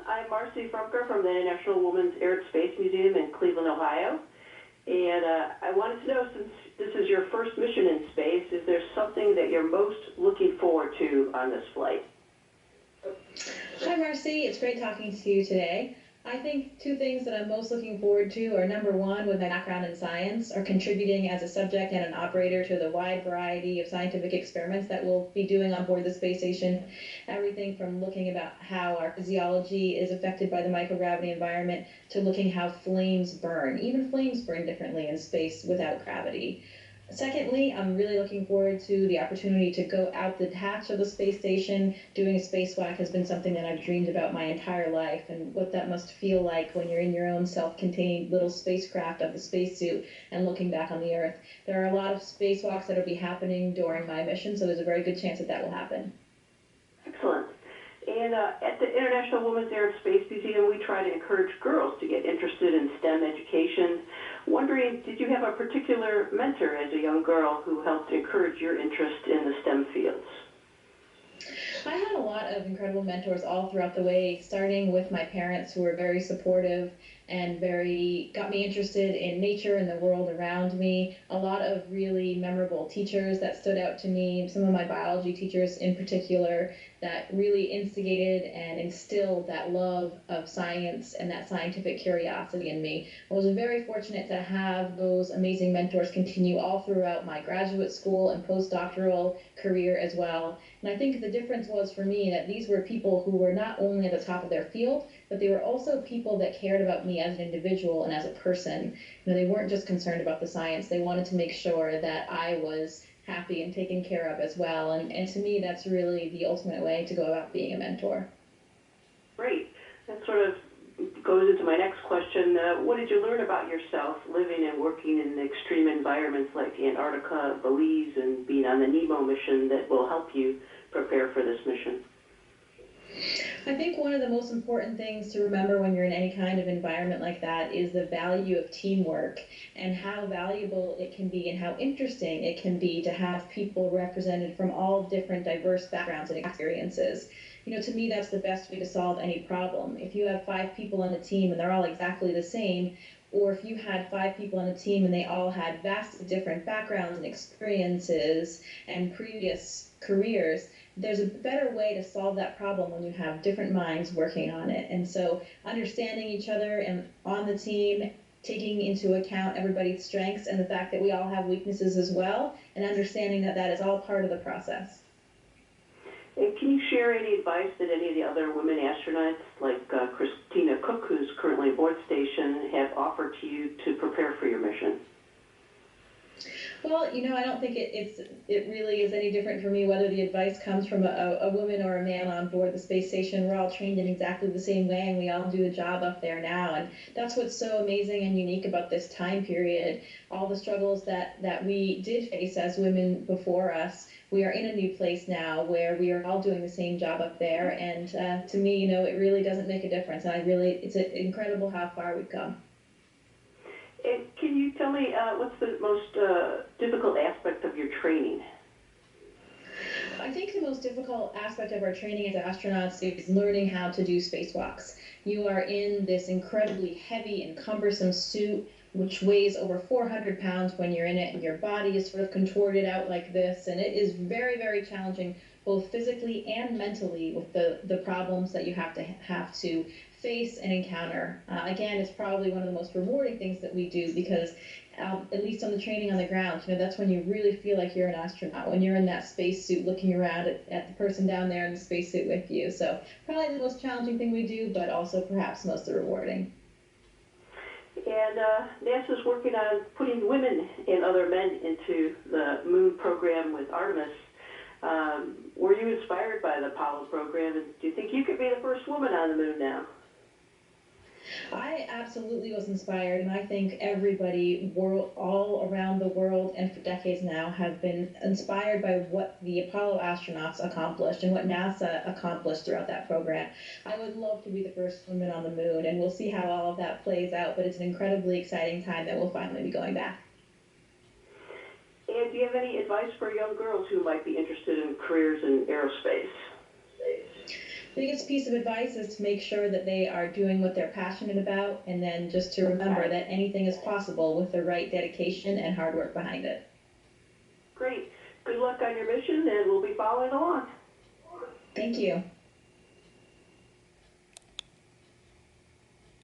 I'm Marcy Frumker from the International Women's Air and Space Museum in Cleveland, Ohio. And I wanted to know, since this is your first mission in space, is there something that you're most looking forward to on this flight? Hi, Marcy. It's great talking to you today. I think two things that I'm most looking forward to are, number one, with my background in science, are contributing as a subject and an operator to the wide variety of scientific experiments that we'll be doing on board the space station. Everything from looking about how our physiology is affected by the microgravity environment to looking how flames burn. Even flames burn differently in space without gravity. Secondly, I'm really looking forward to the opportunity to go out the hatch of the space station. Doing a spacewalk has been something that I've dreamed about my entire life, and what that must feel like when you're in your own self-contained little spacecraft of the spacesuit and looking back on the Earth. There are a lot of spacewalks that will be happening during my mission, so there's a very good chance that that will happen. Excellent. And at the International Women's Air and Space Museum, we try to encourage girls to get interested in STEM education. Wondering, did you have a particular mentor as a young girl who helped encourage your interest in the STEM fields? I had a lot of incredible mentors all throughout the way, starting with my parents, who were very supportive and got me interested in nature and the world around me. A lot of really memorable teachers that stood out to me, some of my biology teachers in particular, that really instigated and instilled that love of science and that scientific curiosity in me. I was very fortunate to have those amazing mentors continue all throughout my graduate school and postdoctoral career as well. And I think the difference was for me that these were people who were not only at the top of their field, but they were also people that cared about me as an individual and as a person. They weren't just concerned about the science. They wanted to make sure that I was happy and taken care of as well. And to me, that's really the ultimate way to go about being a mentor. Great. That sort of goes into my next question. What did you learn about yourself living and working in extreme environments like Antarctica, Belize, and being on the Nemo mission that will help you prepare for this mission? I think one of the most important things to remember when you're in any kind of environment like that is the value of teamwork and how valuable it can be and how interesting it can be to have people represented from all different diverse backgrounds and experiences. To me, that's the best way to solve any problem. If you have 5 people on a team and they're all exactly the same, or if you had 5 people on a team and they all had vastly different backgrounds and experiences and previous careers, there's a better way to solve that problem when you have different minds working on it. And so understanding each other and on the team, taking into account everybody's strengths and the fact that we all have weaknesses as well, and understanding that that is all part of the process. And can you share any advice that any of the other women astronauts, like Christina Cook, who's currently aboard station, have offered to you to prepare for your mission? Well, I don't think it really is any different for me whether the advice comes from a woman or a man on board the space station. We're all trained in exactly the same way, and we all do the job up there now. And that's what's so amazing and unique about this time period. All the struggles that we did face as women before us, we are in a new place now where we are all doing the same job up there. And to me, it really doesn't make a difference. And it's incredible how far we've come. And can you tell me what's the most difficult aspect of your training? I think the most difficult aspect of our training as astronauts is learning how to do spacewalks. You are in this incredibly heavy and cumbersome suit, which weighs over 400 pounds when you're in it, and your body is sort of contorted out like this, and it is very, very challenging, both physically and mentally, with the problems that you have to face and encounter. Again, it's probably one of the most rewarding things that we do because, at least on the training on the ground, that's when you really feel like you're an astronaut, when you're in that spacesuit looking around at the person down there in the spacesuit with you. So probably the most challenging thing we do, but also perhaps most rewarding. And NASA's working on putting women and other men into the moon program with Artemis. Were you inspired by the Apollo program, and do you think you could be the first woman on the moon now? I absolutely was inspired, and I think everybody all around the world and for decades now have been inspired by what the Apollo astronauts accomplished and what NASA accomplished throughout that program. I would love to be the first woman on the moon, and we'll see how all of that plays out, but it's an incredibly exciting time that we'll finally be going back. And do you have any advice for young girls who might be interested in careers in aerospace? biggest piece of advice is to make sure that they are doing what they're passionate about, and then just to remember that anything is possible with the right dedication and hard work behind it. Great. Good luck on your mission, and we'll be following along. Thank you.